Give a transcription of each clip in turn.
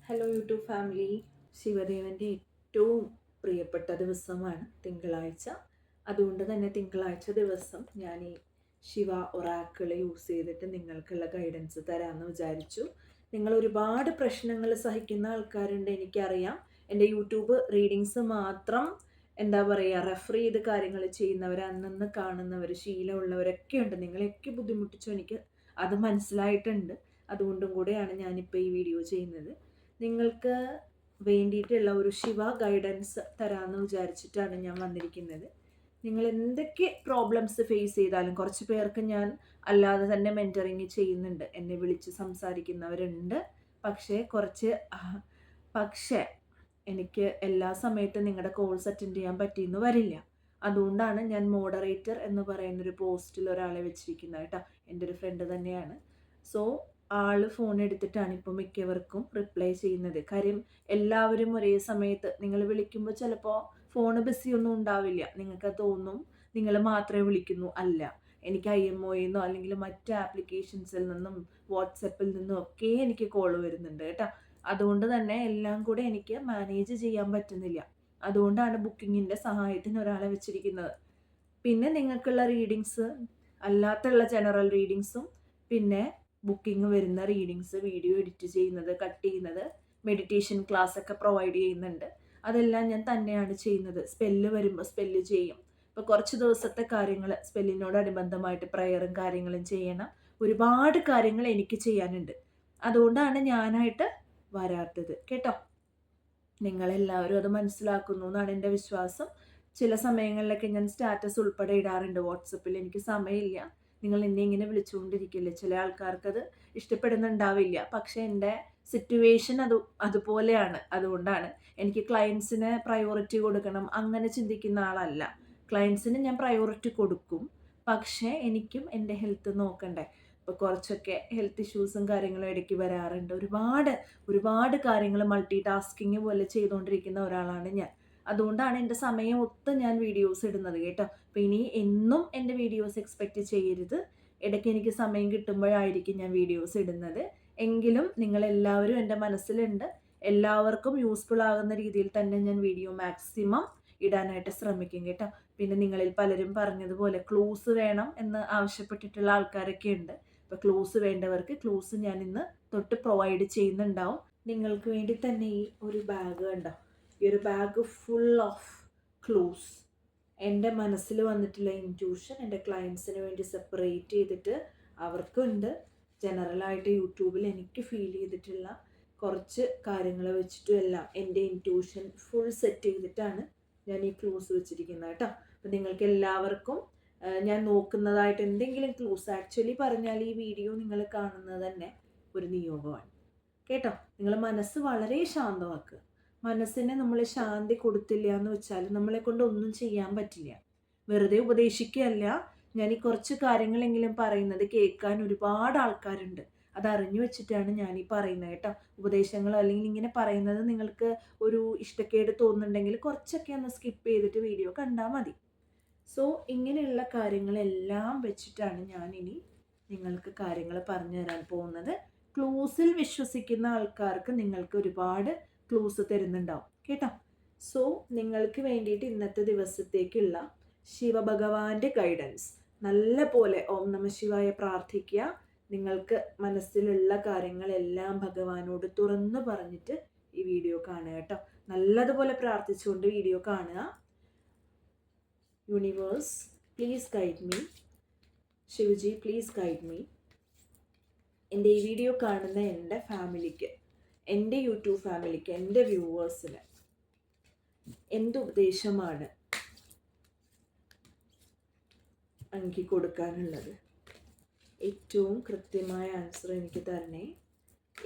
Hello YouTube family. ശിവദേവൻ്റെ ഏറ്റവും പ്രിയപ്പെട്ട ദിവസമാണ് തിങ്കളാഴ്ച. അതുകൊണ്ട് തന്നെ തിങ്കളാഴ്ച ദിവസം ഞാൻ ഈ ശിവ ഒറാക്കിൾ യൂസ് ചെയ്തിട്ട് നിങ്ങൾക്കുള്ള ഗൈഡൻസ് തരാമെന്ന് വിചാരിച്ചു. നിങ്ങൾ ഒരുപാട് പ്രശ്നങ്ങൾ സഹിക്കുന്ന ആൾക്കാരുണ്ട്, എനിക്കറിയാം. എൻ്റെ യൂട്യൂബ് റീഡിങ്സ് മാത്രം എന്താ പറയുക റെഫർ ചെയ്ത് കാര്യങ്ങൾ ചെയ്യുന്നവർ, അന്നന്ന് കാണുന്നവർ, ശീലമുള്ളവരൊക്കെ ഉണ്ട്. നിങ്ങളെയൊക്കെ ബുദ്ധിമുട്ടിച്ചു, എനിക്ക് അത് മനസ്സിലായിട്ടുണ്ട്. അതുകൊണ്ടും കൂടെയാണ് ഞാനിപ്പോൾ ഈ വീഡിയോ ചെയ്യുന്നത്. നിങ്ങൾക്ക് വേണ്ടിയിട്ടുള്ള ഒരു ശിവ ഗൈഡൻസ് തരാമെന്ന് വിചാരിച്ചിട്ടാണ് ഞാൻ വന്നിരിക്കുന്നത്. നിങ്ങൾ എന്തൊക്കെ പ്രോബ്ലംസ് ഫേസ് ചെയ്താലും, കുറച്ച് പേർക്ക് ഞാൻ അല്ലാതെ തന്നെ മെൻറ്ററിങ് ചെയ്യുന്നുണ്ട്, എന്നെ വിളിച്ച് സംസാരിക്കുന്നവരുണ്ട്. പക്ഷേ എനിക്ക് എല്ലാ സമയത്തും നിങ്ങളുടെ കോൾസ് അറ്റൻഡ് ചെയ്യാൻ പറ്റിയെന്ന് വരില്ല. അതുകൊണ്ടാണ് ഞാൻ മോഡറേറ്റർ എന്ന് പറയുന്നൊരു പോസ്റ്റിൽ ഒരാളെ വെച്ചിരിക്കുന്നത് കേട്ടോ. എൻ്റെ ഒരു ഫ്രണ്ട് തന്നെയാണ്. സോ ആള് ഫോൺ എടുത്തിട്ടാണ് ഇപ്പോൾ മിക്കവർക്കും റിപ്ലൈ ചെയ്യുന്നത്. കാര്യം എല്ലാവരും ഒരേ സമയത്ത് നിങ്ങൾ വിളിക്കുമ്പോൾ ചിലപ്പോൾ ഫോൺ ബിസി ഒന്നും ഉണ്ടാവില്ല. നിങ്ങൾക്ക് തോന്നും നിങ്ങൾ മാത്രമേ വിളിക്കുന്നു. അല്ല, എനിക്ക് IMOന്നോ അല്ലെങ്കിൽ മറ്റ് ആപ്ലിക്കേഷൻസിൽ നിന്നും വാട്സപ്പിൽ നിന്നും ഒക്കെ എനിക്ക് കോൾ വരുന്നുണ്ട് കേട്ടോ. അതുകൊണ്ട് തന്നെ എല്ലാം കൂടെ എനിക്ക് മാനേജ് ചെയ്യാൻ പറ്റുന്നില്ല. അതുകൊണ്ടാണ് ബുക്കിങ്ങിൻ്റെ സഹായത്തിന് ഒരാളെ വെച്ചിരിക്കുന്നത്. പിന്നെ നിങ്ങൾക്കുള്ള റീഡിങ്സ് അല്ലാത്തുള്ള ജനറൽ റീഡിങ്സും, പിന്നെ ബുക്കിംഗ് വരുന്ന റീഡിങ്സ്, വീഡിയോ എഡിറ്റ് ചെയ്യുന്നത്, കട്ട് ചെയ്യുന്നത്, മെഡിറ്റേഷൻ ക്ലാസ് ഒക്കെ പ്രൊവൈഡ് ചെയ്യുന്നുണ്ട്. അതെല്ലാം ഞാൻ തന്നെയാണ് ചെയ്യുന്നത്. സ്പെല്ല് വരുമ്പോൾ സ്പെല്ല് ചെയ്യും. ഇപ്പോൾ കുറച്ച് ദിവസത്തെ കാര്യങ്ങൾ സ്പെല്ലിനോടനുബന്ധമായിട്ട് പ്രയറും കാര്യങ്ങളും ചെയ്യണം. ഒരുപാട് കാര്യങ്ങൾ എനിക്ക് ചെയ്യാനുണ്ട്. അതുകൊണ്ടാണ് ഞാനായിട്ട് വരാത്തത് കേട്ടോ. നിങ്ങളെല്ലാവരും അത് മനസ്സിലാക്കുന്നു എന്നാണ് എൻ്റെ വിശ്വാസം. ചില സമയങ്ങളിലൊക്കെ ഞാൻ സ്റ്റാറ്റസ് ഉൾപ്പെടെ ഇടാറുണ്ട് വാട്സപ്പിൽ. എനിക്ക് സമയമില്ല, നിങ്ങൾ എന്നെ ഇങ്ങനെ വിളിച്ചുകൊണ്ടിരിക്കില്ല. ചില ആൾക്കാർക്കത് ഇഷ്ടപ്പെടുന്നുണ്ടാവില്ല. പക്ഷെ എൻ്റെ സിറ്റുവേഷൻ അതുപോലെയാണ്. അതുകൊണ്ടാണ് എനിക്ക് ക്ലയൻസിന് പ്രയോറിറ്റി കൊടുക്കണം അങ്ങനെ ചിന്തിക്കുന്ന ആളല്ല. ക്ലയൻസിന് ഞാൻ പ്രയോറിറ്റി കൊടുക്കും, പക്ഷേ എനിക്കും എൻ്റെ ഹെൽത്ത് നോക്കണ്ടേ. ഇപ്പോൾ കുറച്ചൊക്കെ ഹെൽത്ത് ഇഷ്യൂസും കാര്യങ്ങളും ഇടയ്ക്ക് വരാറുണ്ട്. ഒരുപാട് കാര്യങ്ങൾ മൾട്ടി ടാസ്കിങ് പോലെ ചെയ്തുകൊണ്ടിരിക്കുന്ന ഒരാളാണ് ഞാൻ. അതുകൊണ്ടാണ് എൻ്റെ സമയം ഒത്ത് ഞാൻ വീഡിയോസ് ഇടുന്നത് കേട്ടോ. അപ്പോൾ ഇനി എന്നും എൻ്റെ വീഡിയോസ് എക്സ്പെക്റ്റ് ചെയ്യരുത്. ഇടയ്ക്ക് എനിക്ക് സമയം കിട്ടുമ്പോഴായിരിക്കും ഞാൻ വീഡിയോസ് ഇടുന്നത്. എങ്കിലും നിങ്ങളെല്ലാവരും എൻ്റെ മനസ്സിലുണ്ട്. എല്ലാവർക്കും യൂസ്ഫുൾ ആകുന്ന രീതിയിൽ തന്നെ ഞാൻ വീഡിയോ മാക്സിമം ഇടാനായിട്ട് ശ്രമിക്കും കേട്ടോ. പിന്നെ നിങ്ങളിൽ പലരും പറഞ്ഞതുപോലെ ക്ലൂസ് വേണം എന്ന് ആവശ്യപ്പെട്ടിട്ടുള്ള ആൾക്കാരൊക്കെ ഉണ്ട്. അപ്പോൾ ക്ലൂസ് വേണ്ടവർക്ക് ക്ലൂസ് ഞാൻ ഇന്ന് തൊട്ട് പ്രൊവൈഡ് ചെയ്യുന്നുണ്ടാവും. നിങ്ങൾക്ക് വേണ്ടി തന്നെ ഈ ഒരു ബാഗ് കണ്ടോ, ഈ ഒരു ബാഗ് ഫുൾ ഓഫ് ക്ലൂസ്. എൻ്റെ മനസ്സിൽ വന്നിട്ടുള്ള ഇൻറ്റ്യൂഷൻ എൻ്റെ ക്ലയൻസിന് വേണ്ടി സെപ്പറേറ്റ് ചെയ്തിട്ട് അവർക്കുണ്ട്. ജനറലായിട്ട് യൂട്യൂബിൽ എനിക്ക് ഫീൽ ചെയ്തിട്ടുള്ള കുറച്ച് കാര്യങ്ങൾ വെച്ചിട്ടും എല്ലാം എൻ്റെ ഇൻറ്റ്യൂഷൻ ഫുൾ സെറ്റ് ചെയ്തിട്ടാണ് ഞാൻ ഈ ക്ലൂസ് വെച്ചിരിക്കുന്നത് കേട്ടോ. അപ്പം നിങ്ങൾക്ക് എല്ലാവർക്കും ഞാൻ നോക്കുന്നതായിട്ട് എന്തെങ്കിലും ക്ലൂസ്, ആക്ച്വലി പറഞ്ഞാൽ ഈ വീഡിയോ നിങ്ങൾ കാണുന്നത് തന്നെ ഒരു നിയോഗമാണ് കേട്ടോ. നിങ്ങൾ മനസ്സ് വളരെ ശാന്തമാക്കുക. മനസ്സിനെ നമ്മൾ ശാന്തി കൊടുത്തില്ല എന്ന് വെച്ചാൽ നമ്മളെ കൊണ്ട് ഒന്നും ചെയ്യാൻ പറ്റില്ല. വെറുതെ ഉപദേശിക്കുകയല്ല, ഞാൻ ഈ കുറച്ച് കാര്യങ്ങളെങ്കിലും പറയുന്നത് കേൾക്കാൻ ഒരുപാട് ആൾക്കാരുണ്ട്. അതറിഞ്ഞു വെച്ചിട്ടാണ് ഞാൻ ഈ പറയുന്നത് കേട്ടോ. ഉപദേശങ്ങളോ അല്ലെങ്കിൽ ഇങ്ങനെ പറയുന്നത് നിങ്ങൾക്ക് ഒരു ഇഷ്ടക്കേട് തോന്നുന്നുണ്ടെങ്കിൽ കുറച്ചൊക്കെ ഒന്ന് സ്കിപ്പ് ചെയ്തിട്ട് വീഡിയോ കണ്ടാൽ മതി. സോ ഇങ്ങനെയുള്ള കാര്യങ്ങളെല്ലാം വെച്ചിട്ടാണ് ഞാനിനി നിങ്ങൾക്ക് കാര്യങ്ങൾ പറഞ്ഞു തരാൻ പോകുന്നത്. ക്ലൂസിൽ വിശ്വസിക്കുന്ന ആൾക്കാർക്ക് നിങ്ങൾക്ക് ഒരുപാട് ക്ലൂസ് തരുന്നുണ്ടാവും കേട്ടോ. സോ നിങ്ങൾക്ക് വേണ്ടിയിട്ട് ഇന്നത്തെ ദിവസത്തേക്കുള്ള ശിവഭഗവാന്റെ ഗൈഡൻസ് നല്ല പോലെ ഓം നമ ശിവായ പ്രാർത്ഥിക്കുക. നിങ്ങൾക്ക് മനസ്സിലുള്ള കാര്യങ്ങളെല്ലാം ഭഗവാനോട് തുറന്നു പറഞ്ഞിട്ട് ഈ വീഡിയോ കാണുക കേട്ടോ. നല്ലതുപോലെ പ്രാർത്ഥിച്ചുകൊണ്ട് വീഡിയോ കാണുക. Universe please guide me. Shivaji please guide me. എൻ്റെ ഈ വീഡിയോ കാണുന്ന എൻ്റെ ഫാമിലിക്ക്, എൻ്റെ യൂട്യൂബ് ഫാമിലിക്ക്, എൻ്റെ വ്യൂവേഴ്സിന് എന്ത് ഉപദേശമാണ് എനിക്ക് കൊടുക്കാനുള്ളത്? ഏറ്റവും കൃത്യമായ ആൻസർ എനിക്ക് തരണേ.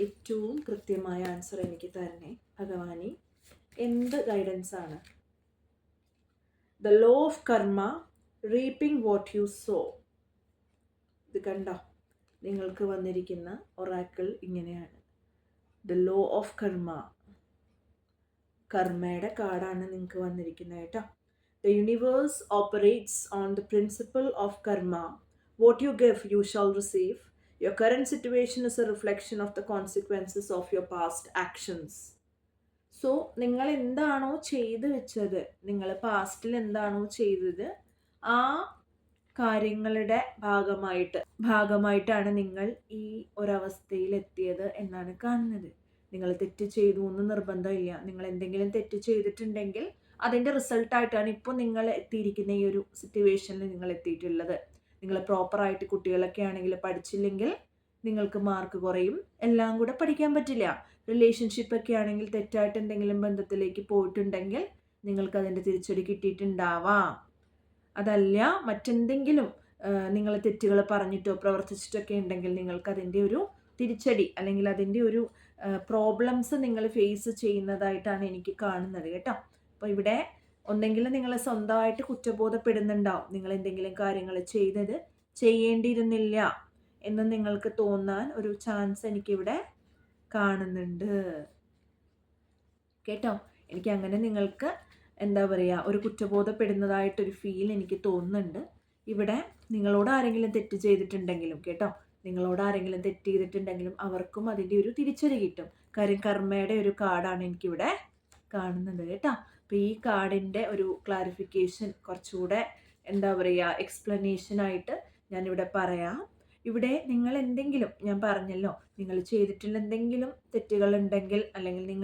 ഏറ്റവും കൃത്യമായ ആൻസർ എനിക്ക് തരണേ ഭഗവാനെ. എന്ത് ഗൈഡൻസ് ആണ്? ദ ലോ ഓഫ് കർമ്മ, റീപ്പിംഗ് വാട്ട് യു സോ. ഇത് കണ്ടോ, നിങ്ങൾക്ക് വന്നിരിക്കുന്ന ഒറാക്കിൾ ഇങ്ങനെയാണ്. ദ ലോ ഓഫ് കർമ്മ, കർമ്മയുടെ കാർഡാണ് നിങ്ങൾക്ക് വന്നിരിക്കുന്നത് കേട്ടോ. The universe operates on the principle of karma. What you give you shall receive. Your current situation is a reflection of the consequences of your past actions. So നിങ്ങൾ എന്താണോ ചെയ്തു വെച്ചത്, നിങ്ങൾ പാസ്റ്റിൽ എന്താണോ ചെയ്തത്, ആ കാര്യങ്ങളുടെ ഭാഗമായിട്ടാണ് നിങ്ങൾ ഈ ഒരവസ്ഥയിൽ എത്തിയത് എന്നാണ് കാണുന്നത്. നിങ്ങൾ തെറ്റ് ചെയ്തു എന്ന് നിർബന്ധമില്ല. നിങ്ങൾ എന്തെങ്കിലും തെറ്റ് ചെയ്തിട്ടുണ്ടെങ്കിൽ അതിൻ്റെ റിസൾട്ടായിട്ടാണ് ഇപ്പോൾ നിങ്ങൾ എത്തിയിരിക്കുന്ന ഈ ഒരു സിറ്റുവേഷനിൽ നിങ്ങൾ എത്തിയിട്ടുള്ളത്. നിങ്ങൾ പ്രോപ്പറായിട്ട് കുട്ടികളൊക്കെ ആണെങ്കിൽ പഠിച്ചില്ലെങ്കിൽ നിങ്ങൾക്ക് മാർക്ക് കുറയും. എല്ലാം കൂടെ പഠിക്കാൻ പറ്റില്ല. റിലേഷൻഷിപ്പൊക്കെ ആണെങ്കിൽ തെറ്റായിട്ട് എന്തെങ്കിലും ബന്ധത്തിലേക്ക് പോയിട്ടുണ്ടെങ്കിൽ നിങ്ങൾക്ക് അതിൻ്റെ തിരിച്ചടി കിട്ടിയിട്ടുണ്ടാവാം. അതല്ല മറ്റെന്തെങ്കിലും നിങ്ങൾ തെറ്റുകൾ പറഞ്ഞിട്ടോ പ്രവർത്തിച്ചിട്ടൊക്കെ ഉണ്ടെങ്കിൽ നിങ്ങൾക്ക് അതിൻ്റെ ഒരു തിരിച്ചടി അല്ലെങ്കിൽ അതിൻ്റെ ഒരു പ്രോബ്ലംസ് നിങ്ങൾ ഫേസ് ചെയ്യുന്നതായിട്ടാണ് എനിക്ക് കാണുന്നത് കേട്ടോ. അപ്പോൾ ഇവിടെ ഒന്നെങ്കിൽ നിങ്ങൾ സ്വന്തമായിട്ട് കുറ്റബോധപ്പെടുന്നുണ്ടാവും. നിങ്ങൾ എന്തെങ്കിലും കാര്യങ്ങൾ ചെയ്യേണ്ടിയിരുന്നില്ല എന്ന് നിങ്ങൾക്ക് തോന്നാൻ ഒരു ചാൻസ് എനിക്കിവിടെ കാണുന്നുണ്ട് കേട്ടോ. എനിക്ക് അങ്ങനെ നിങ്ങൾക്ക് എന്താ പറയുക, ഒരു കുറ്റബോധപ്പെടുന്നതായിട്ടൊരു ഫീൽ എനിക്ക് തോന്നുന്നുണ്ട്. ഇവിടെ നിങ്ങളോട് ആരെങ്കിലും തെറ്റ് ചെയ്തിട്ടുണ്ടെങ്കിലും കേട്ടോ, നിങ്ങളോട് ആരെങ്കിലും തെറ്റ് ചെയ്തിട്ടുണ്ടെങ്കിലും അവർക്കും അതിൻ്റെ ഒരു തിരിച്ചടി കിട്ടും. കാര്യം കർമ്മയുടെ ഒരു കാർഡാണ് എനിക്കിവിടെ കാണുന്നത് കേട്ടോ. അപ്പോൾ ഈ കാർഡിൻ്റെ ഒരു ക്ലാരിഫിക്കേഷൻ കുറച്ചുകൂടെ എന്താ പറയുക എക്സ്പ്ലനേഷനായിട്ട് ഞാനിവിടെ പറയാം. ഇവിടെ നിങ്ങൾ എന്തെങ്കിലും, ഞാൻ പറഞ്ഞല്ലോ, നിങ്ങൾ ചെയ്തിട്ടുള്ള എന്തെങ്കിലും തെറ്റുകളുണ്ടെങ്കിൽ, അല്ലെങ്കിൽ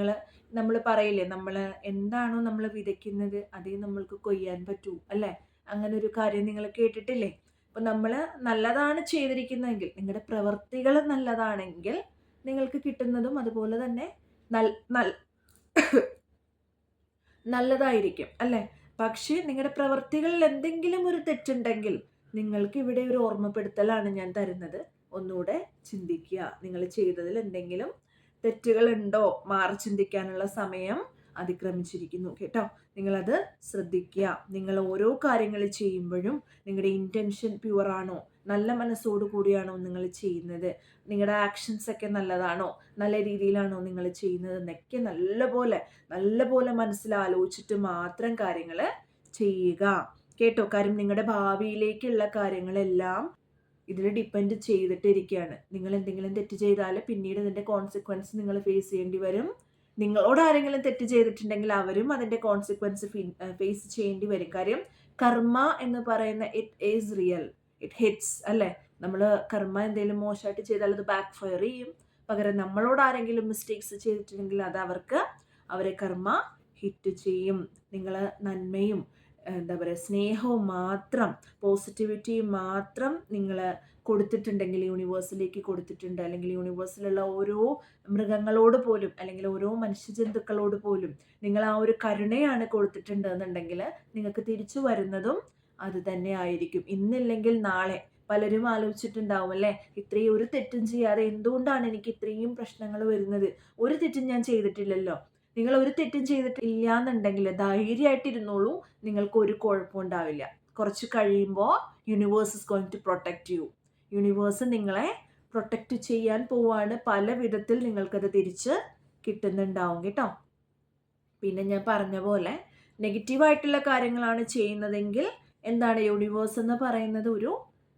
നമ്മൾ പറയില്ലേ, നമ്മൾ എന്താണോ നമ്മൾ വിതയ്ക്കുന്നത് അതേ നമ്മൾക്ക് കൊയ്യാൻ പറ്റൂ അല്ലേ? അങ്ങനെ ഒരു കാര്യം നിങ്ങൾ കേട്ടിട്ടില്ലേ? അപ്പം നമ്മൾ നല്ലതാണ് ചെയ്തിരിക്കുന്നതെങ്കിൽ, നിങ്ങളുടെ പ്രവൃത്തികൾ നല്ലതാണെങ്കിൽ നിങ്ങൾക്ക് കിട്ടുന്നതും അതുപോലെ തന്നെ നല്ലതായിരിക്കും അല്ലേ? പക്ഷേ നിങ്ങളുടെ പ്രവൃത്തികളിൽ എന്തെങ്കിലും ഒരു തെറ്റുണ്ടെങ്കിൽ നിങ്ങൾക്ക് ഇവിടെ ഒരു ഓർമ്മപ്പെടുത്തലാണ് ഞാൻ തരുന്നത്. ഒന്നുകൂടെ ചിന്തിക്കുക. നിങ്ങൾ ചെയ്തതിൽ എന്തെങ്കിലും തെറ്റുകളുണ്ടോ? മാറി ചിന്തിക്കാനുള്ള സമയം അതിക്രമിച്ചിരിക്കുന്നു കേട്ടോ. നിങ്ങളത് ശ്രദ്ധിക്കുക. നിങ്ങൾ ഓരോ കാര്യങ്ങൾ ചെയ്യുമ്പോഴും നിങ്ങളുടെ ഇൻറ്റൻഷൻ പ്യുവറാണോ, നല്ല മനസ്സോടു കൂടിയാണോ നിങ്ങൾ ചെയ്യുന്നത്, നിങ്ങളുടെ ആക്ഷൻസ് ഒക്കെ നല്ലതാണോ, നല്ല രീതിയിലാണോ നിങ്ങൾ ചെയ്യുന്നത് എന്നൊക്കെ നല്ലപോലെ മനസ്സിലാലോചിച്ചിട്ട് മാത്രം കാര്യങ്ങൾ ചെയ്യുക കേട്ടോ. കാര്യം നിങ്ങളുടെ ഭാവിയിലേക്കുള്ള കാര്യങ്ങളെല്ലാം ഇതിൽ ഡിപ്പെൻഡ് ചെയ്തിട്ടിരിക്കുകയാണ്. നിങ്ങൾ എന്തെങ്കിലും തെറ്റ് ചെയ്താൽ പിന്നീട് ഇതിൻ്റെ കോൺസിക്വൻസ് നിങ്ങൾ ഫേസ് ചെയ്യേണ്ടി വരും. നിങ്ങളോട് ആരെങ്കിലും തെറ്റ് ചെയ്തിട്ടുണ്ടെങ്കിൽ അവരും അതിൻ്റെ കോൺസിക്വൻസ് ഫേസ് ചെയ്യേണ്ടി വരും. കാര്യം കർമ്മ എന്ന് പറയുന്ന it is real, it hits അല്ലേ? നമ്മൾ കർമ്മ എന്തെങ്കിലും മോശമായിട്ട് ചെയ്താൽ അത് ബാക്ക് ഫയർ ചെയ്യും. പകരം നമ്മളോട് ആരെങ്കിലും മിസ്റ്റേക്സ് ചെയ്തിട്ടുണ്ടെങ്കിൽ അത് അവരെ കർമ്മ ഹിറ്റ് ചെയ്യും. നിങ്ങൾ നന്മയും എന്താ പറയുക സ്നേഹവും മാത്രം, പോസിറ്റിവിറ്റിയും മാത്രം നിങ്ങൾ കൊടുത്തിട്ടുണ്ടെങ്കിൽ, യൂണിവേഴ്സിലേക്ക് കൊടുത്തിട്ടുണ്ട്, അല്ലെങ്കിൽ യൂണിവേഴ്സിലുള്ള ഓരോ മൃഗങ്ങളോട് പോലും അല്ലെങ്കിൽ ഓരോ മനുഷ്യജന്തുക്കളോട് പോലും നിങ്ങൾ ആ ഒരു കരുണയാണ് കൊടുത്തിട്ടുണ്ടെന്നുണ്ടെങ്കിൽ നിങ്ങൾക്ക് തിരിച്ചു വരുന്നതും അത് തന്നെ ആയിരിക്കും. ഇന്നില്ലെങ്കിൽ നാളെ. പലരും ആലോചിച്ചിട്ടുണ്ടാവും അല്ലേ, ഇത്രയും ഒരു തെറ്റും ചെയ്യാതെ എന്തുകൊണ്ടാണ് എനിക്ക് ഇത്രയും പ്രശ്നങ്ങൾ വരുന്നത്? ഒരു തെറ്റും ഞാൻ ചെയ്തിട്ടില്ലല്ലോ. നിങ്ങൾ ഒരു തെറ്റും ചെയ്തിട്ടില്ല എന്നുണ്ടെങ്കിൽ ധൈര്യമായിട്ടിരുന്നോളൂ, നിങ്ങൾക്ക് ഒരു കുഴപ്പം ഉണ്ടാവില്ല. കുറച്ച് കഴിയുമ്പോൾ universe is going to protect you. Universe നിങ്ങളെ പ്രൊട്ടക്റ്റ് ചെയ്യാൻ പോവാണ്. പല വിധത്തിൽ നിങ്ങൾക്കത് തിരിച്ച് കിട്ടുന്നുണ്ടാവും കേട്ടോ. പിന്നെ ഞാൻ പറഞ്ഞ പോലെ നെഗറ്റീവായിട്ടുള്ള കാര്യങ്ങളാണ് ചെയ്യുന്നതെങ്കിൽ എന്താണ്, യൂണിവേഴ്സ് എന്ന് പറയുന്നത് ഒരു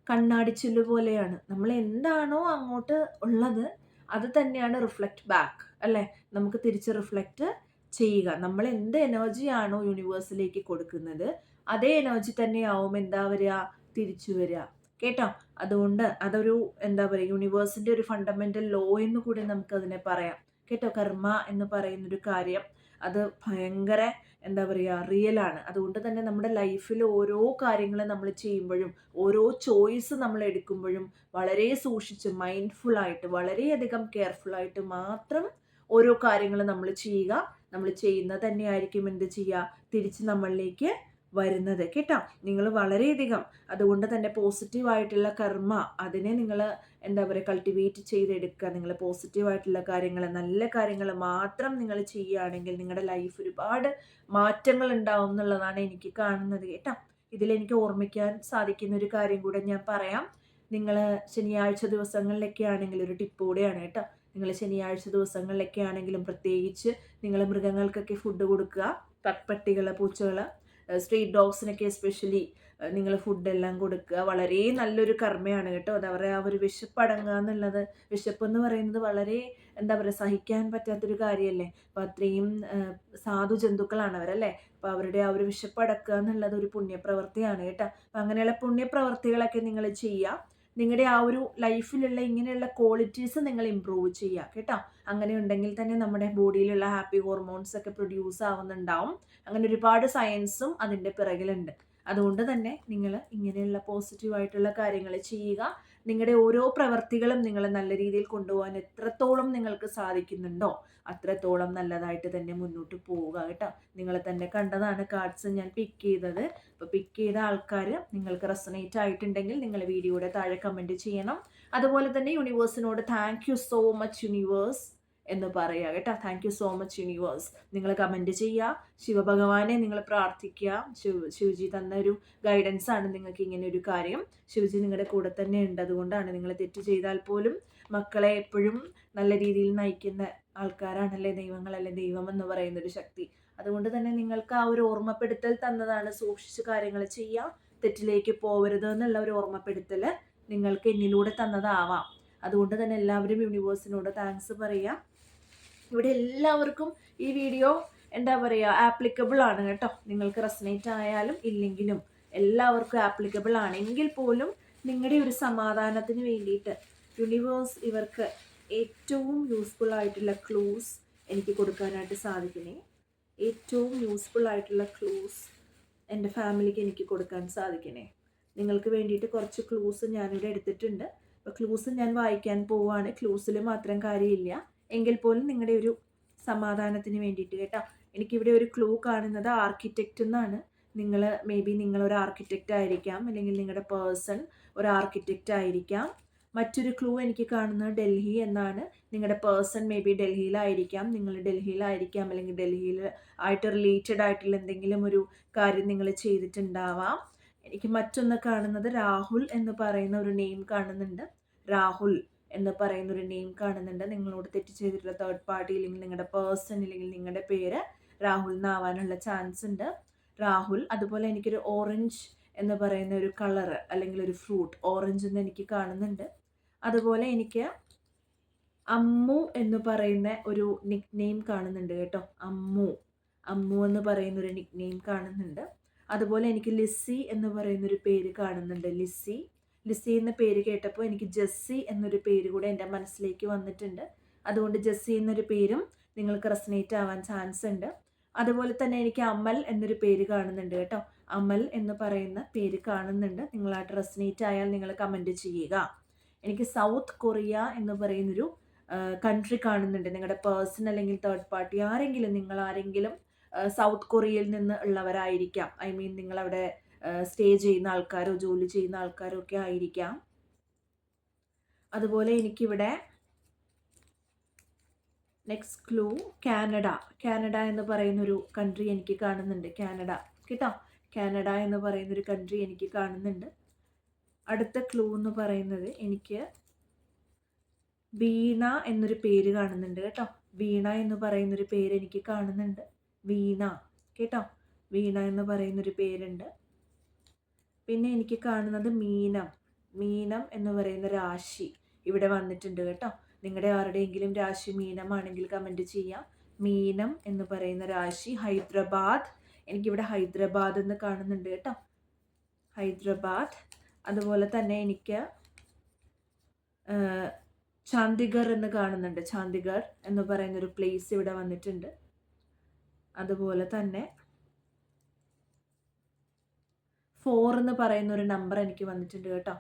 കണ്ണാടിച്ചില്ല് പോലെയാണ്. നമ്മൾ എന്താണോ അങ്ങോട്ട് ഉള്ളത് അത് തന്നെയാണ് റിഫ്ലക്റ്റ് ബാക്ക് അല്ലേ? നമുക്ക് തിരിച്ച് റിഫ്ലക്റ്റ് ചെയ്യുക. നമ്മൾ എന്ത് എനർജിയാണോ യൂണിവേഴ്സിലേക്ക് കൊടുക്കുന്നത് അതേ എനർജി തന്നെയാവും എന്താ വരിക, തിരിച്ചു വരിക കേട്ടോ. അതുകൊണ്ട് അതൊരു എന്താ പറയുക യൂണിവേഴ്സിൻ്റെ ഒരു ഫണ്ടമെൻ്റൽ ലോ എന്ന് കൂടി നമുക്കതിനെ പറയാം കേട്ടോ. കർമ്മ എന്ന് പറയുന്നൊരു കാര്യം അത് ഭയങ്കര എന്താ പറയുക റിയലാണ്. അതുകൊണ്ട് തന്നെ നമ്മുടെ ലൈഫിൽ ഓരോ കാര്യങ്ങൾ നമ്മൾ ചെയ്യുമ്പോഴും ഓരോ ചോയ്സ് നമ്മൾ എടുക്കുമ്പോഴും വളരെ സൂക്ഷിച്ച് മൈൻഡ്ഫുള്ളായിട്ട് വളരെയധികം കെയർഫുള്ളായിട്ട് മാത്രം ഓരോ കാര്യങ്ങൾ നമ്മൾ ചെയ്യുക. നമ്മൾ ചെയ്യുന്നത് തന്നെയായിരിക്കും എന്ത് ചെയ്യുക, തിരിച്ച് നമ്മളിലേക്ക് വരുന്നത് കേട്ടോ. നിങ്ങൾ വളരെയധികം അതുകൊണ്ട് തന്നെ പോസിറ്റീവായിട്ടുള്ള കർമ്മ അതിനെ നിങ്ങൾ എന്താ പറയുക കൾട്ടിവേറ്റ് ചെയ്തെടുക്കുക. നിങ്ങൾ പോസിറ്റീവായിട്ടുള്ള കാര്യങ്ങൾ, നല്ല കാര്യങ്ങൾ മാത്രം നിങ്ങൾ ചെയ്യുകയാണെങ്കിൽ നിങ്ങളുടെ ലൈഫ് ഒരുപാട് മാറ്റങ്ങൾ ഉണ്ടാവും എന്നുള്ളതാണ് എനിക്ക് കാണുന്നത് കേട്ടോ. ഇതിലെനിക്ക് ഓർമ്മിക്കാൻ സാധിക്കുന്ന ഒരു കാര്യം കൂടെ ഞാൻ പറയാം. നിങ്ങൾ ശനിയാഴ്ച ദിവസങ്ങളിലൊക്കെ ആണെങ്കിൽ ഒരു ടിപ്പ് കൂടെയാണ് കേട്ടോ. നിങ്ങൾ ശനിയാഴ്ച ദിവസങ്ങളിലൊക്കെ ആണെങ്കിലും പ്രത്യേകിച്ച് നിങ്ങൾ മൃഗങ്ങൾക്കൊക്കെ ഫുഡ് കൊടുക്കുക. പട്ടികൾ, പൂച്ചകൾ, സ്ട്രീറ്റ് ഡോഗ്സിനൊക്കെ എസ്പെഷ്യലി നിങ്ങൾ ഫുഡെല്ലാം കൊടുക്കുക. വളരെ നല്ലൊരു കർമ്മയാണ് കേട്ടോ. എന്താ പറയുക, ആ ഒരു വിശപ്പടങ്ങുക എന്നുള്ളത്, വിശപ്പെന്ന് പറയുന്നത് വളരെ എന്താ പറയുക, സഹിക്കാൻ പറ്റാത്തൊരു കാര്യമല്ലേ. അപ്പോൾ അത്രയും സാധു ജന്തുക്കളാണ് അവരല്ലേ. അപ്പോൾ അവരുടെ ആ ഒരു വിശപ്പടക്കുക എന്നുള്ളത് ഒരു പുണ്യപ്രവൃത്തിയാണ് കേട്ടോ. അപ്പം അങ്ങനെയുള്ള പുണ്യപ്രവൃത്തികളൊക്കെ നിങ്ങൾ ചെയ്യുക. നിങ്ങളുടെ ആ ഒരു ലൈഫിലുള്ള ഇങ്ങനെയുള്ള ക്വാളിറ്റീസ് നിങ്ങൾ ഇമ്പ്രൂവ് ചെയ്യുക കേട്ടോ. അങ്ങനെ ഉണ്ടെങ്കിൽ തന്നെ നമ്മുടെ ബോഡിയിലുള്ള ഹാപ്പി ഹോർമോൺസ് ഒക്കെ പ്രൊഡ്യൂസ് ആവുന്നുണ്ടാവും. അങ്ങനെ ഒരുപാട് സയൻസും അതിൻ്റെ പിറകിലുണ്ട്. അതുകൊണ്ട് തന്നെ നിങ്ങൾ ഇങ്ങനെയുള്ള പോസിറ്റീവായിട്ടുള്ള കാര്യങ്ങൾ ചെയ്യുക. നിങ്ങളുടെ ഓരോ പ്രവർത്തികളും നിങ്ങൾ നല്ല രീതിയിൽ കൊണ്ടുപോകാൻ എത്രത്തോളം നിങ്ങൾക്ക് സാധിക്കുന്നുണ്ടോ അത്രത്തോളം നല്ലതായിട്ട് തന്നെ മുന്നോട്ട് പോവുക കേട്ടോ. നിങ്ങൾ തന്നെ കണ്ടതാണ് കാർഡ്സ് ഞാൻ പിക്ക് ചെയ്തത്. അപ്പോൾ പിക്ക് ചെയ്ത ആൾക്കാർ നിങ്ങൾക്ക് റെസണേറ്റ് ആയിട്ടുണ്ടെങ്കിൽ നിങ്ങൾ വീഡിയോയുടെ താഴെ കമൻറ്റ് ചെയ്യണം. അതുപോലെ തന്നെ യൂണിവേഴ്സിനോട് thank you so much universe എന്ന് പറയുക കേട്ടോ. Thank you so much universe. നിങ്ങൾ കമൻറ്റ് ചെയ്യുക, ശിവഭഗവാനെ നിങ്ങൾ പ്രാർത്ഥിക്കുക. ശിവജി തന്ന ഒരു ഗൈഡൻസ് ആണ് നിങ്ങൾക്ക് ഇങ്ങനെ ഒരു കാര്യം. ശിവജി നിങ്ങളുടെ കൂടെ തന്നെ ഉണ്ട്. അതുകൊണ്ടാണ് നിങ്ങൾ തെറ്റ് ചെയ്താൽ പോലും മക്കളെ എപ്പോഴും നല്ല രീതിയിൽ നയിക്കുന്ന ആൾക്കാരാണല്ലേ ദൈവങ്ങളല്ലേ, ദൈവം എന്ന് പറയുന്നൊരു ശക്തി. അതുകൊണ്ട് തന്നെ നിങ്ങൾക്ക് ആ ഒരു ഓർമ്മപ്പെടുത്തൽ തന്നതാണ്. സൂക്ഷിച്ച് കാര്യങ്ങൾ ചെയ്യുക, തെറ്റിലേക്ക് പോകരുത് എന്നുള്ള ഒരു ഓർമ്മപ്പെടുത്തൽ നിങ്ങൾക്ക് എന്നിലൂടെ തന്നതാവാം. അതുകൊണ്ട് തന്നെ എല്ലാവരും യൂണിവേഴ്സിനോട് താങ്ക്സ് പറയുക. ഇവിടെ എല്ലാവർക്കും ഈ വീഡിയോ എന്താ പറയുക, ആപ്ലിക്കബിൾ ആണ് കേട്ടോ. നിങ്ങൾക്ക് റെസനേറ്റ് ആയാലും ഇല്ലെങ്കിലും എല്ലാവർക്കും ആപ്ലിക്കബിൾ ആണെങ്കിൽ പോലും നിങ്ങളുടെ ഒരു സമാധാനത്തിന് വേണ്ടിയിട്ട് യൂണിവേഴ്സ് ഇവർക്ക് ഏറ്റവും യൂസ്ഫുൾ ആയിട്ടുള്ള ക്ലൂസ് എനിക്ക് കൊടുക്കാനായിട്ട് സാധിക്കണേ. ഏറ്റവും യൂസ്ഫുൾ ആയിട്ടുള്ള ക്ലൂസ് എൻ്റെ ഫാമിലിക്ക് എനിക്ക് കൊടുക്കാൻ സാധിക്കണേ. നിങ്ങൾക്ക് വേണ്ടിയിട്ട് കുറച്ച് ക്ലൂസ് ഞാനിവിടെ എടുത്തിട്ടുണ്ട്. അപ്പോൾ ക്ലൂസ് ഞാൻ വായിക്കാൻ പോവുകയാണ്. ക്ലൂസിൽ മാത്രം കാര്യമില്ല, എങ്കിൽ പോലും നിങ്ങളുടെ ഒരു സമാധാനത്തിന് വേണ്ടിയിട്ട് കേട്ടോ. എനിക്കിവിടെ ഒരു ക്ലൂ കാണുന്നത് ആർക്കിടെക്റ്റ് എന്നാണ്. നിങ്ങൾ മേ ബി നിങ്ങളൊരു ആർക്കിടെക്റ്റ് ആയിരിക്കാം, അല്ലെങ്കിൽ നിങ്ങളുടെ പേഴ്സൺ ഒരു ആർക്കിടെക്റ്റ് ആയിരിക്കാം. മറ്റൊരു ക്ലൂ എനിക്ക് കാണുന്നത് ഡൽഹി എന്നാണ്. നിങ്ങളുടെ പേഴ്സൺ മേ ബി ഡൽഹിയിലായിരിക്കാം, നിങ്ങൾ ഡൽഹിയിലായിരിക്കാം, അല്ലെങ്കിൽ ഡൽഹിയിൽ ആയിട്ട് റിലേറ്റഡ് ആയിട്ടുള്ള എന്തെങ്കിലും ഒരു കാര്യം നിങ്ങൾ ചെയ്തിട്ടുണ്ടാവാം. എനിക്ക് മറ്റൊന്ന് കാണുന്നത് രാഹുൽ എന്ന് പറയുന്ന ഒരു നെയിം കാണുന്നുണ്ട്. രാഹുൽ എന്ന് പറയുന്നൊരു നെയിം കാണുന്നുണ്ട്. നിങ്ങളോട് തെറ്റ് ചെയ്തിട്ടുള്ള തേർഡ് പാർട്ടി, അല്ലെങ്കിൽ നിങ്ങളുടെ പേഴ്സൺ, അല്ലെങ്കിൽ നിങ്ങളുടെ പേര് രാഹുൽ എന്നാവാനുള്ള ചാൻസ് ഉണ്ട്. രാഹുൽ. അതുപോലെ എനിക്കൊരു ഓറഞ്ച് എന്ന് പറയുന്ന ഒരു കളർ അല്ലെങ്കിൽ ഒരു ഫ്രൂട്ട് ഓറഞ്ച് എന്ന് എനിക്ക് കാണുന്നുണ്ട്. അതുപോലെ എനിക്ക് അമ്മു എന്ന് പറയുന്ന ഒരു നിക് നെയിം കാണുന്നുണ്ട് കേട്ടോ. അമ്മു എന്ന് പറയുന്ന ഒരു നിക് നെയിം കാണുന്നുണ്ട്. അതുപോലെ എനിക്ക് ലിസി എന്ന് പറയുന്നൊരു പേര് കാണുന്നുണ്ട്. ലിസി എന്ന പേര് കേട്ടപ്പോൾ എനിക്ക് ജെസ്സി എന്നൊരു പേര് കൂടെ എൻ്റെ മനസ്സിലേക്ക് വന്നിട്ടുണ്ട്. അതുകൊണ്ട് ജെസ്സി എന്നൊരു പേരും നിങ്ങൾക്ക് റെസനേറ്റ് ആവാൻ ചാൻസ് ഉണ്ട്. അതുപോലെ തന്നെ എനിക്ക് അമൽ എന്നൊരു പേര് കാണുന്നുണ്ട് കേട്ടോ. അമൽ എന്ന് പറയുന്ന പേര് കാണുന്നുണ്ട്. നിങ്ങളായിട്ട് റെസനേറ്റ് ആയാൽ നിങ്ങൾ കമൻറ്റ് ചെയ്യുക. എനിക്ക് സൗത്ത് കൊറിയ എന്ന് പറയുന്നൊരു കൺട്രി കാണുന്നുണ്ട്. നിങ്ങളുടെ പേഴ്സൺ അല്ലെങ്കിൽ തേർഡ് പാർട്ടി ആരെങ്കിലും, നിങ്ങൾ ആരെങ്കിലും സൗത്ത് കൊറിയയിൽ നിന്ന് ഉള്ളവരായിരിക്കാം. ഐ മീൻ നിങ്ങളവിടെ സ്റ്റേ ചെയ്യുന്ന ആൾക്കാരോ ജോലി ചെയ്യുന്ന ആൾക്കാരോ ഒക്കെ ആയിരിക്കാം. അതുപോലെ എനിക്കിവിടെ നെക്സ്റ്റ് ക്ലൂ കാനഡ എന്ന് പറയുന്നൊരു കൺട്രി എനിക്ക് കാണുന്നുണ്ട്. കാനഡ കേട്ടോ. കാനഡ എന്ന് പറയുന്നൊരു കൺട്രി എനിക്ക് കാണുന്നുണ്ട്. അടുത്ത ക്ലൂ എന്ന് പറയുന്നത് എനിക്ക് വീണ എന്നൊരു പേര് കാണുന്നുണ്ട് കേട്ടോ. വീണ എന്ന് പറയുന്നൊരു പേര് എനിക്ക് കാണുന്നുണ്ട്. വീണ കേട്ടോ. വീണ എന്ന് പറയുന്നൊരു പേരുണ്ട്. പിന്നെ എനിക്ക് കാണുന്നത് മീനം എന്ന് പറയുന്ന രാശി ഇവിടെ വന്നിട്ടുണ്ട് കേട്ടോ. നിങ്ങളുടെ ആരുടെയെങ്കിലും രാശി മീനമാണെങ്കിൽ കമൻറ്റ് ചെയ്യാം. മീനം എന്ന് പറയുന്ന രാശി. ഹൈദരാബാദ്. എനിക്കിവിടെ ഹൈദരാബാദ് എന്ന് കാണുന്നുണ്ട് കേട്ടോ. ഹൈദരാബാദ്. അതുപോലെ തന്നെ എനിക്ക് ചണ്ഡീഗഡ് എന്ന് കാണുന്നുണ്ട്. ചണ്ഡീഗഡ് എന്ന് പറയുന്നൊരു പ്ലേസ് ഇവിടെ വന്നിട്ടുണ്ട്. അതുപോലെ തന്നെ 4 എന്ന് പറയുന്ന ഒരു നമ്പർ എനിക്ക് വന്നിട്ടുണ്ട് കേട്ടോ.